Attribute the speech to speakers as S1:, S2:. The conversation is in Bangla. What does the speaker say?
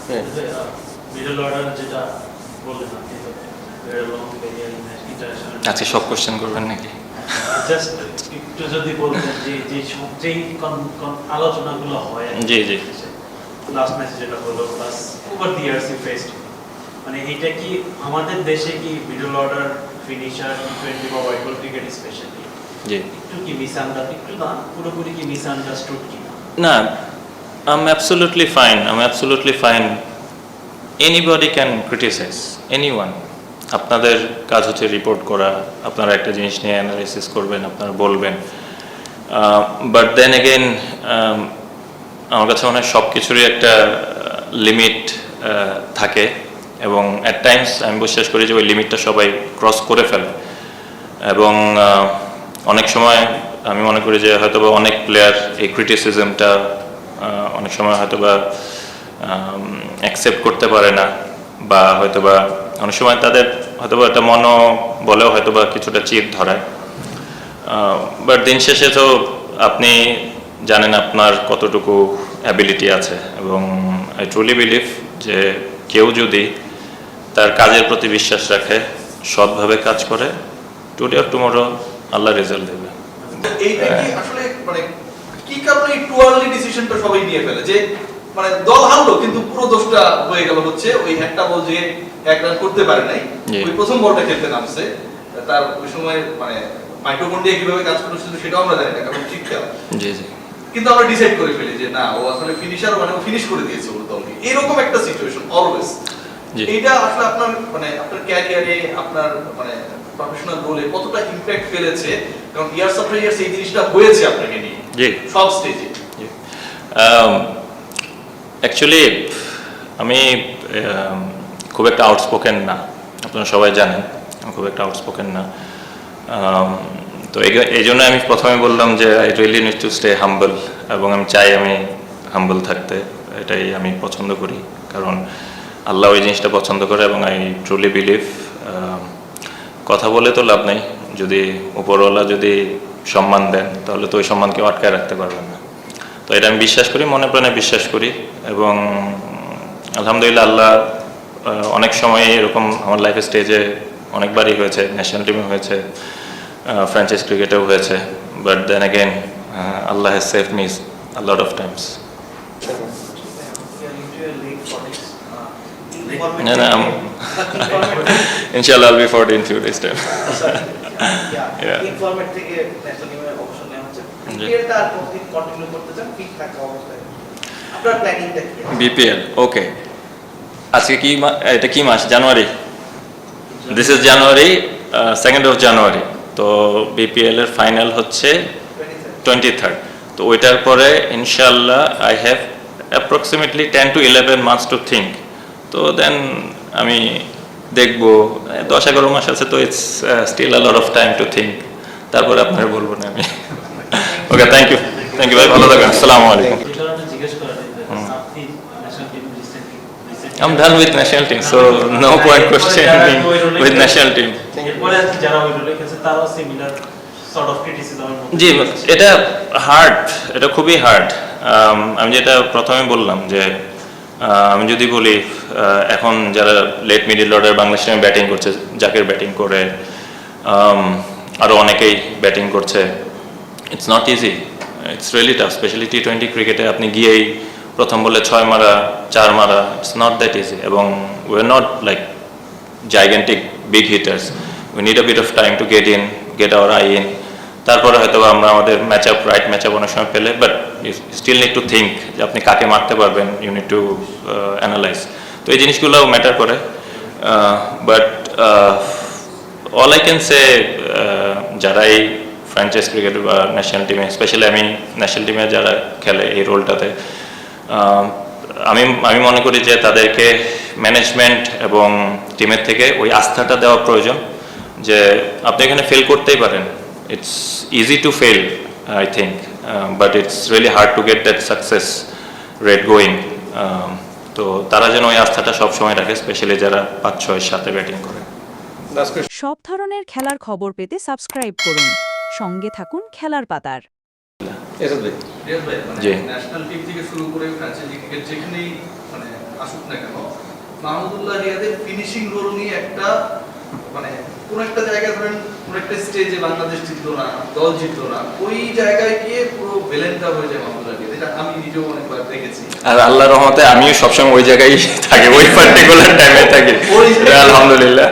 S1: মিডল অর্ডার যেটা বললেন আপনি তো
S2: আজকে সব কোশ্চেন করবেন নাকি?
S1: জাস্ট একটু যদি বলতেন যে যেই আলোচনাগুলো হয়
S2: জি জি
S1: লাস্ট ম্যাচ যেটা হলো plus over the years you faced, মানে এটা কি আমাদের দেশে কি মিডল অর্ডার ফিনিশার টি20 বা হোয়াইট বল ক্রিকেট স্পেশালি
S2: জি
S1: একটু কি একটু না পুরোপুরি কি মিসআন্ডারস্টুড কি
S2: না, I'm absolutely fine. Anybody can criticize anyone. আপনাদের কাজ হচ্ছে রিপোর্ট করা, আপনারা একটা জিনিস নিয়ে অ্যানালাইসিস করবেন, আপনারা বলবেন, বাট দেন এগেইন আমার কাছে মনে হয় সব কিছুরই একটা লিমিট থাকে এবং অ্যাট টাইমস আমি বিশ্বাস করি যে ওই লিমিটটা সবাই ক্রস করে ফেলে এবং অনেক সময় আমি মনে করি যে হয়তোবা অনেক প্লেয়ার এই ক্রিটিসিজমটা অনেক সময় হয়তোবা অ্যাকসেপ্ট করতে পারে না বা হয়তোবা অনেক সময় তাদের হয়তোবা একটা বলেও হয়তোবা কিছুটা চির ধরায়, বাট দিন শেষে তো আপনি জানেন আপনার কতটুকু অ্যাবিলিটি আছে এবং আই ট্রুলি বিলিভ যে কেউ যদি তার কাজের প্রতি বিশ্বাস রাখে, সৎভাবে কাজ করে, today or tomorrow Allah result দেবে।
S3: এইটা কি আসলে মানে কি কারণে একটু আর্লি ডিসিশনটা সবাই নিয়ে ফেলে যে মানে দল হারলো কিন্তু পুরো দোষটা হয়ে গেল হচ্ছে ওই একটা বল যে এক রান করতে পারে নাই, ওই প্রথম বলটা খেলতে নামছে, তার ওই সময় মানে মাইটোকন্ড্রিয়া কিভাবে কাজ করছিল সেটাও আমরা জানি না কারণ ঠিক খেলা,
S2: জি জি,
S3: কিন্তু আমরা ডিসাইড করে ফেলি যে না ও আসলে ফিনিশার, মানে ও ফিনিশ করে দিয়েছে ওর দলকে, এরকম একটা সিচুয়েশন অলওয়েজ। এইটা আসলে আপনার মানে আপনার ক্যারিয়ারে আপনার মানে প্রফেশনাল রোলে কতটা ইমপ্যাক্ট ফেলেছে, কারণ ইয়ার্স আফটার ইয়ার্স এই জিনিসটা হয়েছে আপনাকে নিয়ে
S2: জি
S3: সব স্টেজে।
S2: অ্যাকচুয়ালি আমি খুব একটা আউটস্পোকেন না, আপনারা সবাই জানেন খুব একটা আউটস্পোকেন না, তো এই জন্য আমি প্রথমে বললাম যে I really need to stay humble এবং আমি চাই আমি হাম্বল থাকতে, এটাই আমি পছন্দ করি কারণ আল্লাহ ওই জিনিসটা পছন্দ করে এবং আই ট্রুলি বিলিভ কথা বলে তো লাভ নেই, যদি উপরওয়ালা যদি সম্মান দেন তাহলে তো ওই সম্মানকে আটকায় রাখতে পারবেন না, তো এটা আমি বিশ্বাস করি, মনে প্রাণে বিশ্বাস করি এবং আলহামদুলিল্লাহ আল্লাহ অনেক সময় এরকম আমার লাইফের স্টেজে অনেকবারই হয়েছে, ন্যাশনাল টিমে হয়েছে, ফ্র্যাঞ্চাইজ ক্রিকেটেও হয়েছে, but then again Allah has saved me a lot of times. No, no, inshallah I'll be 40 in few days time. Yeah.
S4: Informed থেকে ন্যাশনাল টিমে অবসর নেওয়া হচ্ছে, ক্রিকেটটা আর কতদিন কন্টিনিউ করতে চান ফিট থাকা অবস্থায়, আপনার প্ল্যানিংটা কি?
S2: বিপিএল ওকে, আজকে কি এটা কি মাস? January, this is January, 2nd of January, তো বিপিএল এর ফাইনাল হচ্ছে 23rd, তো ওইটার পরে ইনশাআল্লাহ I have approximately 10 to 11 months to think, তো দেন আমি দেখবো 10-11 মাস আছে, তো it's still a lot of time to think, তারপরে আপনারা বলবো না আমি। ওকে, থ্যাংক ইউ ভাই, ভালো থাকবেন, আসসালামু আলাইকুম।
S1: জিজ্ঞেস করা আপনি national team
S2: I'm done with national team, so no point questioning with national team.
S1: এরপরে আজকে যারা ওই রোলে খেলছে তারাও সিমিলার সর্ট অফ ক্রিটিসিজম।
S2: জি, এটা হার্ড, এটা খুবই হার্ড। আমি যেটা প্রথমে বললাম যে আমি যদি বলি এখন যারা লেট মিডল অর্ডার বাংলাদেশ টিমে ব্যাটিং করছে, জাকের ব্যাটিং করে, আরও অনেকেই ব্যাটিং করছে, it's not easy, it's really tough, specially টি20 ক্রিকেটে আপনি গিয়েই প্রথম বলে 6 মারা 4 মারা, ইটস নট দ্যাট ইজি এবং we are not like gigantic big hitters, we need a bit of time to get our eye in, তারপরে হয়তো আমরা আমাদের রাইট ম্যাচ আপ অনেক সময় পেলে, but you still need to think যে আপনি কাকে মারতে পারবেন, ইউ নিড টু অ্যানালাইজ, তো এই জিনিসগুলো ম্যাটার করে, but all I can say যারা এই ফ্র্যাঞ্চাইজ ক্রিকেট বা ন্যাশনাল টিমে, স্পেশালি আমি ন্যাশনাল টিমে যারা খেলে এই রোলটাতে, আমি মনে করি যে তাদেরকে ম্যানেজমেন্ট এবং টিমের থেকে ওই আস্থাটা দেওয়া প্রয়োজন যে আপনি এখানে ফেল করতেই পারেন, it's easy to fail I think, but it's really hard to get that success rate going, তো তারা যেন ওই আস্থাটা সবসময় রাখে, স্পেশালি যারা 5-6 সাথে ব্যাটিং করে।
S5: সব ধরনের খেলার খবর পেতে সাবস্ক্রাইব করুন, সঙ্গে থাকুন খেলার পাতার।
S3: রিয়াজ ভাই,
S2: জি।
S3: ন্যাশনাল টিম থেকে শুরু করে ফ্র্যাঞ্চাইজি ক্রিকেট যেখানেই মানে আসুক না কেন, মাহমুদুল্লাহ রিয়াদের ফিনিশিং রোল নিয়ে একটা মানে কোন একটা জায়গায় ধরেন কোন একটা স্টেজে বাংলাদেশ জিতলো না, দল জিতলো না, ওই জায়গায় গিয়ে পুরো বেলেনটা হয়ে যায় মাহমুদুল্লাহ রিয়াদ। এটা আমি নিজেও অনেকবার দেখেছি।
S2: আর আল্লাহর রহমতে আমিও সবসময় ওই জায়গায় থাকি, ওই পার্টিকুলার টাইমে থাকি, আলহামদুলিল্লাহ।